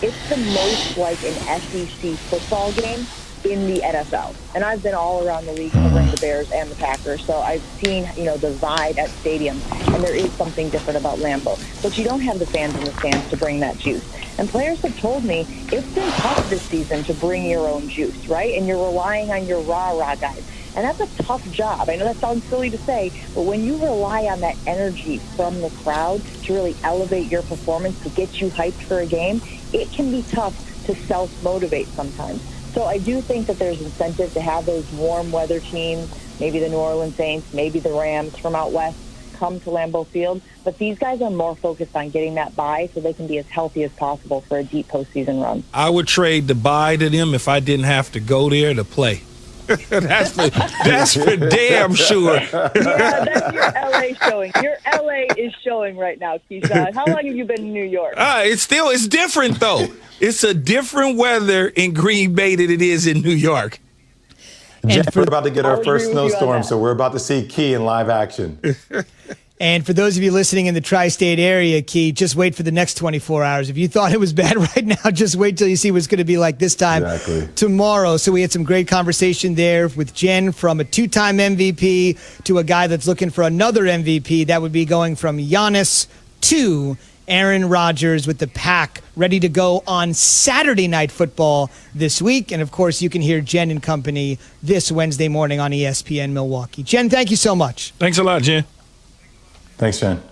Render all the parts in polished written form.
it's the most like an SEC football game in the NFL. And I've been all around the league covering the Bears and the Packers, so I've seen, the vibe at stadiums, and there is something different about Lambeau. But you don't have the fans in the stands to bring that juice. And players have told me it's been tough this season to bring your own juice, right? And you're relying on your rah-rah guys. And that's a tough job. I know that sounds silly to say, but when you rely on that energy from the crowd to really elevate your performance, to get you hyped for a game, it can be tough to self-motivate sometimes. So I do think that there's incentive to have those warm weather teams, maybe the New Orleans Saints, maybe the Rams from out west, come to Lambeau Field. But these guys are more focused on getting that bye so they can be as healthy as possible for a deep postseason run. I would trade the bye to them if I didn't have to go there to play. That's for damn sure. Yeah, that's your LA showing. Your LA is showing right now, Keyshawn. How long have you been in New York? It's different, though. It's a different weather in Green Bay than it is in New York. We're about to get our first snowstorm, so we're about to see Key in live action. And for those of you listening in the tri-state area, Key, just wait for the next 24 hours. If you thought it was bad right now, just wait till you see what it's going to be like this time tomorrow. So we had some great conversation there with Jen, from a two-time MVP to a guy that's looking for another MVP. That would be going from Giannis to Aaron Rodgers, with the Pack ready to go on Saturday Night Football this week. And, of course, you can hear Jen and company this Wednesday morning on ESPN Milwaukee. Jen, thank you so much. Thanks a lot, Jen. Thanks, Jen.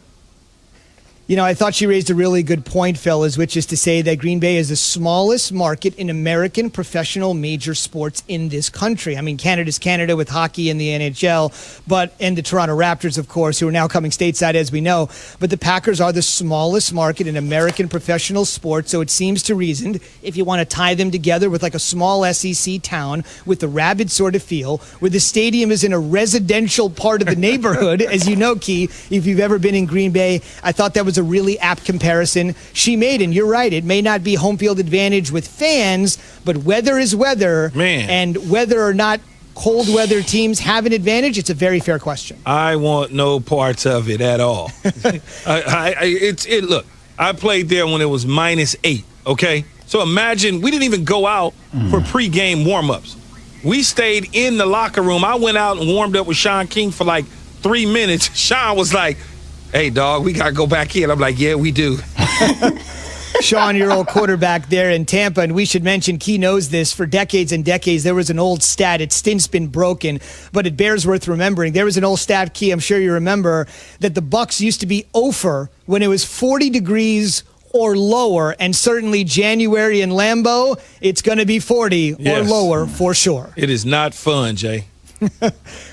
I thought she raised a really good point, fellas, which is to say that Green Bay is the smallest market in American professional major sports in this country. I mean, Canada's Canada with hockey and the NHL, and the Toronto Raptors, of course, who are now coming stateside, as we know. But the Packers are the smallest market in American professional sports, so it seems to reason, if you want to tie them together with like a small SEC town with a rabid sort of feel, where the stadium is in a residential part of the neighborhood, as you know, Key, if you've ever been in Green Bay, I thought that was a really apt comparison she made. And you're right, it may not be home field advantage with fans, but weather is weather. Man. And whether or not cold weather teams have an advantage, it's a very fair question. I want no parts of it at all. Look, I played there when it was -8, okay? So imagine we didn't even go out for pregame warm-ups. We stayed in the locker room. I went out and warmed up with Sean King for like 3 minutes. Sean was like, "Hey, dog, we got to go back in." I'm like, "Yeah, we do." Sean, your old quarterback there in Tampa, and we should mention, Key knows this, for decades and decades, there was an old stat. It's since been broken, but it bears worth remembering. There was an old stat, Key, I'm sure you remember, that the Bucs used to be 0 when it was 40 degrees or lower, and certainly January in Lambeau, it's going to be 40 or lower for sure. It is not fun, Jay.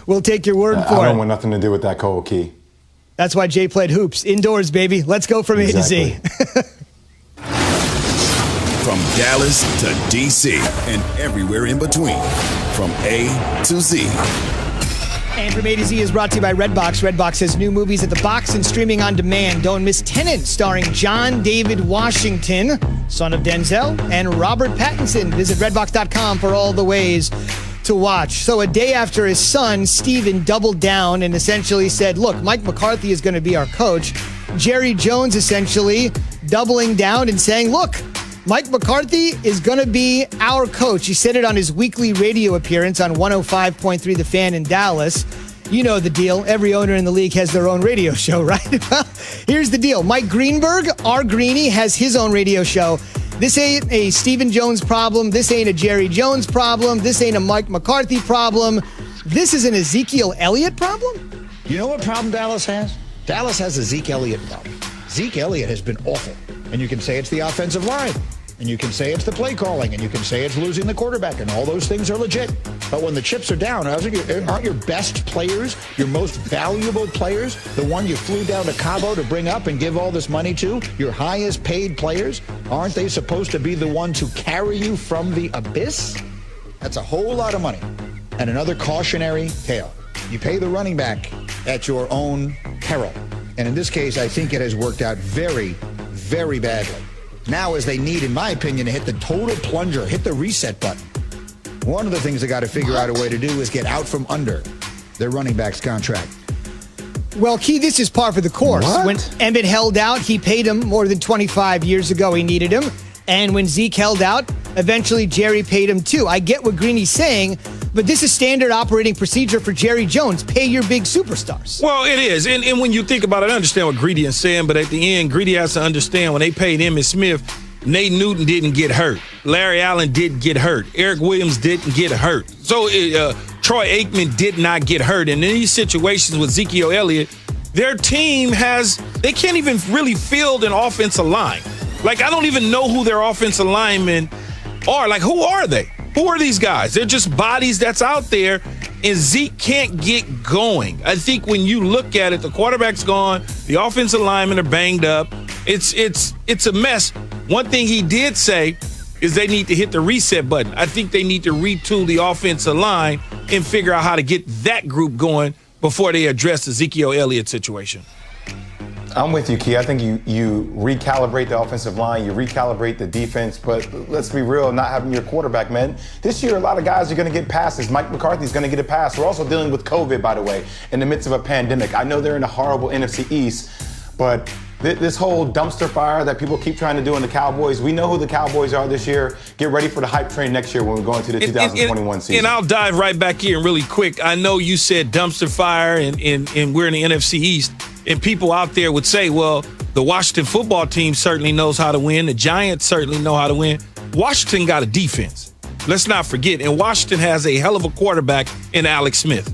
We'll take your word for it. I don't want nothing to do with that cold, Key. That's why Jay played hoops. Indoors, baby. Let's go from A to Z. From Dallas to D.C. and everywhere in between. From A to Z. And from A to Z is brought to you by Redbox. Redbox has new movies at the box and streaming on demand. Don't miss Tenet, starring John David Washington, son of Denzel, and Robert Pattinson. Visit Redbox.com for all the ways to watch. So a day after his son, Steven, doubled down and essentially said, look, Mike McCarthy is going to be our coach. Jerry Jones essentially doubling down and saying, look, Mike McCarthy is going to be our coach. He said it on his weekly radio appearance on 105.3 The Fan in Dallas. You know the deal. Every owner in the league has their own radio show, right? Well, here's the deal. Mike Greenberg, our Greenie, has his own radio show. This ain't a Stephen Jones problem. This ain't a Jerry Jones problem. This ain't a Mike McCarthy problem. This is an Ezekiel Elliott problem? You know what problem Dallas has? Dallas has a Zeke Elliott problem. Zeke Elliott has been awful. And you can say it's the offensive line. And you can say it's the play calling. And you can say it's losing the quarterback. And all those things are legit. But when the chips are down, aren't your best players, your most valuable players, the one you flew down to Cabo to bring up and give all this money to, your highest paid players, aren't they supposed to be the ones who carry you from the abyss? That's a whole lot of money. And another cautionary tale. You pay the running back at your own peril. And in this case, I think it has worked out very, very badly. Now, as they need, in my opinion, to hit the total plunger, hit the reset button. One of the things they got to figure out a way to do is get out from under their running back's contract. Well, Key, this is par for the course. What? When Emmett held out, he paid him more than 25 years ago. He needed him. And when Zeke held out, eventually Jerry paid him too. I get what Greeny's saying, but this is standard operating procedure for Jerry Jones. Pay your big superstars. Well, it is. And when you think about it, I understand what Greedy is saying, but at the end, Greedy has to understand when they paid Emmitt Smith, Nate Newton didn't get hurt. Larry Allen didn't get hurt. Eric Williams didn't get hurt. So Troy Aikman did not get hurt. And in these situations with Ezekiel Elliott, their team they can't even really field an offensive line. Like, I don't even know who their offensive linemen are. Like, who are they? Who are these guys? They're just bodies that's out there, and Zeke can't get going. I think when you look at it, the quarterback's gone, the offensive linemen are banged up. It's a mess. One thing he did say is they need to hit the reset button. I think they need to retool the offensive line and figure out how to get that group going before they address the Ezekiel Elliott situation. I'm with you, Key. I think you recalibrate the offensive line, you recalibrate the defense, but let's be real, not having your quarterback, man. This year, a lot of guys are going to get passes. Mike McCarthy's going to get a pass. We're also dealing with COVID, by the way, in the midst of a pandemic. I know they're in a horrible NFC East, but this whole dumpster fire that people keep trying to do in the Cowboys, we know who the Cowboys are this year. Get ready for the hype train next year when we go into the 2021 season. And I'll dive right back in really quick. I know you said dumpster fire, and we're in the NFC East. And people out there would say, well, the Washington football team certainly knows how to win. The Giants certainly know how to win. Washington got a defense. Let's not forget. And Washington has a hell of a quarterback in Alex Smith.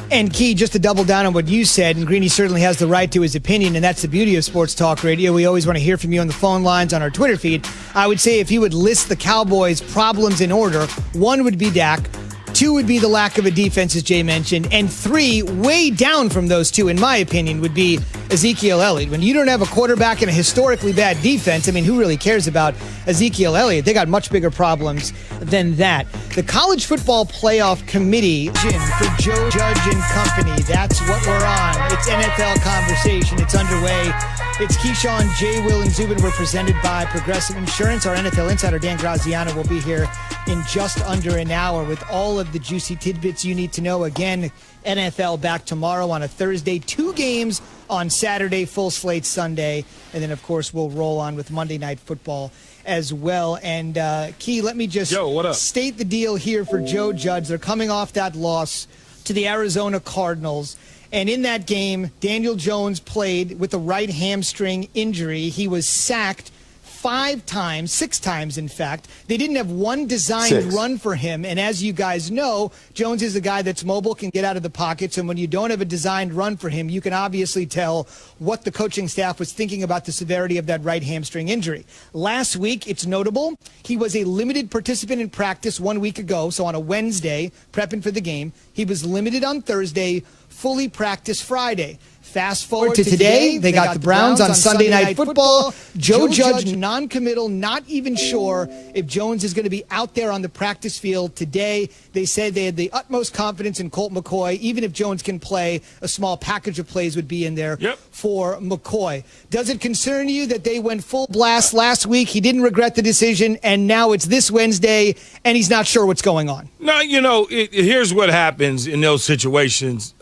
And Key, just to double down on what you said, and Greeny certainly has the right to his opinion, and that's the beauty of Sports Talk Radio. We always want to hear from you on the phone lines, on our Twitter feed. I would say if you would list the Cowboys' problems in order, 1 would be Dak. 2 would be the lack of a defense, as Jay mentioned. And 3, way down from those 2, in my opinion, would be Ezekiel Elliott. When you don't have a quarterback and a historically bad defense, I mean, who really cares about Ezekiel Elliott? They got much bigger problems than that. The College Football Playoff Committee for Joe Judge and company. That's what we're on. It's NFL conversation. It's underway. It's Keyshawn, Jay, Will, and Zubin. We're presented by Progressive Insurance. Our NFL insider, Dan Graziano, will be here in just under an hour with all of the juicy tidbits you need to know. Again, NFL back tomorrow on a Thursday. 2 games on Saturday, full slate Sunday. And then, of course, we'll roll on with Monday Night Football as well. And, Key, let me just state the deal here for Joe Judge. They're coming off that loss to the Arizona Cardinals. And in that game, Daniel Jones played with a right hamstring injury. He was sacked 6 times, in fact. They didn't have one designed run for him. And as you guys know, Jones is a guy that's mobile, can get out of the pockets. And when you don't have a designed run for him, you can obviously tell what the coaching staff was thinking about the severity of that right hamstring injury. Last week, it's notable, he was a limited participant in practice 1 week ago. So on a Wednesday, prepping for the game, he was limited on Thursday, fully practiced Friday. Fast forward to today, they got the Browns on Sunday Night Football. Joe Judge non-committal, not even sure if Jones is going to be out there on the practice field today. They said they had the utmost confidence in Colt McCoy. Even if Jones can play, a small package of plays would be in there for McCoy. Does it concern you that they went full blast last week? He didn't regret the decision, and now it's this Wednesday, and he's not sure what's going on. No, here's what happens in those situations,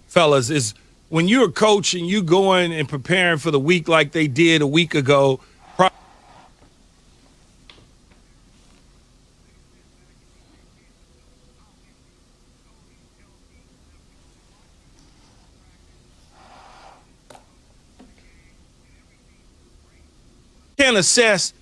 fellas, is when you're a coach and you going and preparing for the week like they did a week ago, can assess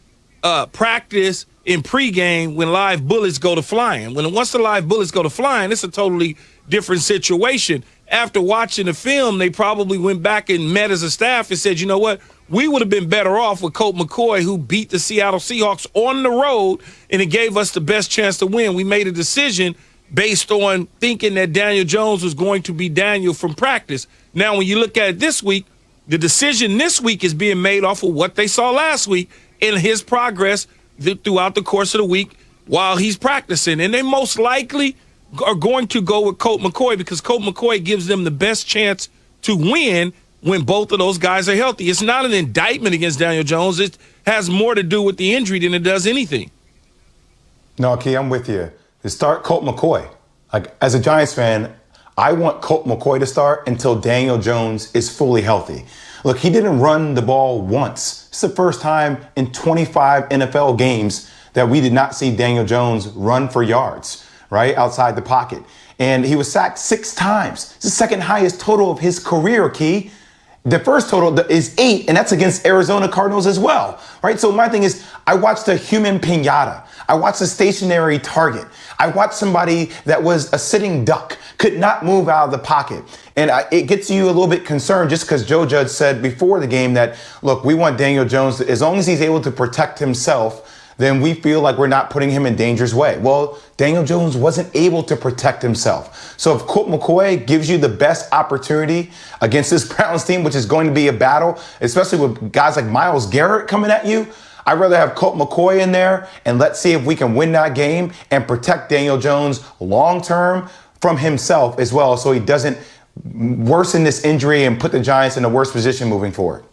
practice in pregame when live bullets go to flying. Once the live bullets go to flying, it's a totally different situation. After watching the film, they probably went back and met as a staff and said, you know what, we would have been better off with Colt McCoy, who beat the Seattle Seahawks on the road, and it gave us the best chance to win. We made a decision based on thinking that Daniel Jones was going to be Daniel from practice. Now, when you look at it this week, the decision this week is being made off of what they saw last week in his progress throughout the course of the week while he's practicing. And they most likely are going to go with Colt McCoy because Colt McCoy gives them the best chance to win when both of those guys are healthy. It's not an indictment against Daniel Jones. It has more to do with the injury than it does anything. No, Key, I'm with you. To start Colt McCoy. Like, as a Giants fan, I want Colt McCoy to start until Daniel Jones is fully healthy. Look, he didn't run the ball once. It's the first time in 25 NFL games that we did not see Daniel Jones run for yards, right, outside the pocket. And he was sacked 6 times. It's the second highest total of his career, Key. The first total is 8, and that's against Arizona Cardinals as well, right? So my thing is, I watched a human pinata. I watched a stationary target. I watched somebody that was a sitting duck, could not move out of the pocket. And it gets you a little bit concerned just because Joe Judge said before the game that, look, we want Daniel Jones, as long as he's able to protect himself, then we feel like we're not putting him in danger's way. Well, Daniel Jones wasn't able to protect himself. So if Colt McCoy gives you the best opportunity against this Browns team, which is going to be a battle, especially with guys like Myles Garrett coming at you, I'd rather have Colt McCoy in there, and let's see if we can win that game and protect Daniel Jones long-term from himself as well, so he doesn't worsen this injury and put the Giants in a worse position moving forward.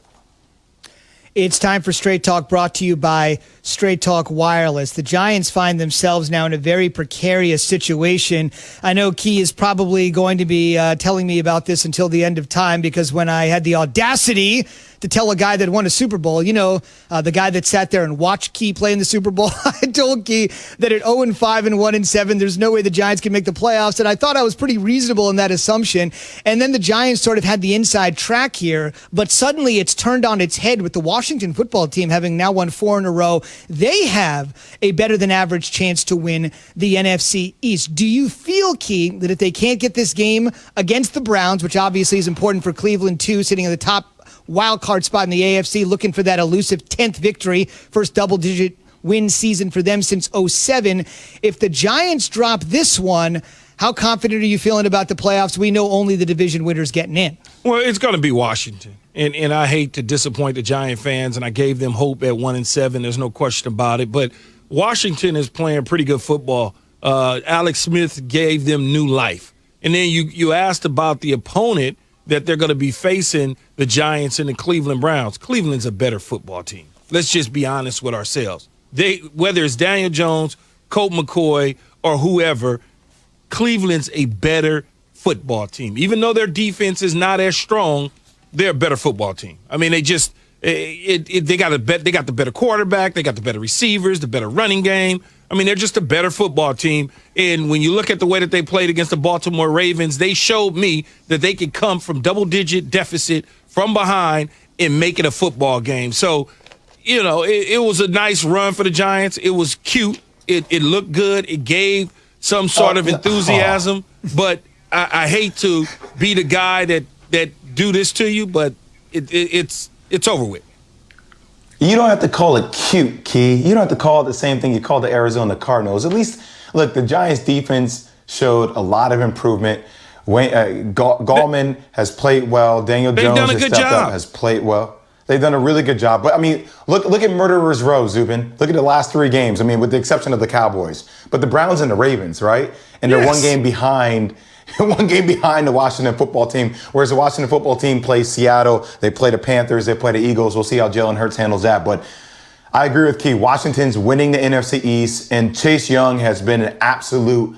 It's time for Straight Talk, brought to you by Straight Talk Wireless. The Giants find themselves now in a very precarious situation. I know Key is probably going to be telling me about this until the end of time, because when I had the audacity to tell a guy that won a Super Bowl, the guy that sat there and watched Key play in the Super Bowl, I told Key that at 0-5 and 1-7, there's no way the Giants can make the playoffs. And I thought I was pretty reasonable in that assumption. And then the Giants sort of had the inside track here, but suddenly it's turned on its head with the Washington football team having now won 4 in a row. They have a better than average chance to win the NFC East. Do you feel, Key, that if they can't get this game against the Browns, which obviously is important for Cleveland too, sitting in the top wild card spot in the AFC, looking for that elusive 10th victory, first double-digit win season for them since 2007. If the Giants drop this one, how confident are you feeling about the playoffs? We know only the division winners getting in. Well, it's going to be Washington. And I hate to disappoint the Giant fans, and I gave them hope at 1-7. There's no question about it. But Washington is playing pretty good football. Alex Smith gave them new life. And then you asked about the opponent that they're going to be facing, the Giants and the Cleveland Browns. Cleveland's a better football team. Let's just be honest with ourselves. Whether it's Daniel Jones, Colt McCoy, or whoever, Cleveland's a better football team. Even though their defense is not as strong, they're a better football team. I mean, they got the better quarterback, they got the better receivers, the better running game. I mean, they're just a better football team. And when you look at the way that they played against the Baltimore Ravens, they showed me that they could come from double-digit deficit from behind and make it a football game. So, it was a nice run for the Giants. It was cute. It looked good. It gave some sort of enthusiasm. But I hate to be the guy that do this to you, but it's over with. You don't have to call it cute, Key. You don't have to call it the same thing you call the Arizona Cardinals. At least, look, the Giants' defense showed a lot of improvement. Gallman has played well. Daniel Jones has stepped up, has played well. They've done a really good job. But, I mean, look at Murderer's Row, Zubin. Look at the last 3 games. I mean, with the exception of the Cowboys. But the Browns and the Ravens, right? And they're one game behind the Washington football team, whereas the Washington football team plays Seattle. They play the Panthers. They play the Eagles. We'll see how Jalen Hurts handles that. But I agree with Key. Washington's winning the NFC East, and Chase Young has been an absolute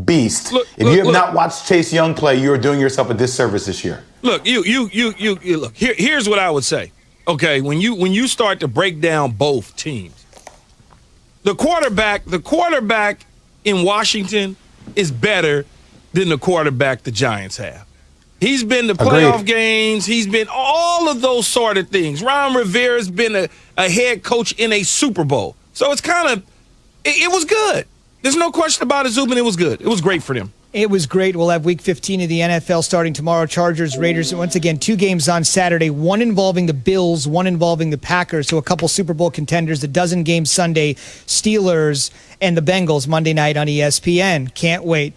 beast. If you have not watched Chase Young play, you are doing yourself a disservice this year. Look, you look. Here's what I would say. Okay, when you start to break down both teams, the quarterback in Washington is better than the quarterback the Giants have. He's been to playoff games. He's been all of those sort of things. Ron Rivera's been a head coach in a Super Bowl. So it's it was good. There's no question about it, Zubin. It was good. It was great for them. It was great. We'll have Week 15 of the NFL starting tomorrow. Chargers, Raiders. Once again, 2 games on Saturday, one involving the Bills, one involving the Packers. So a couple Super Bowl contenders, a dozen games Sunday, Steelers and the Bengals Monday night on ESPN. Can't wait.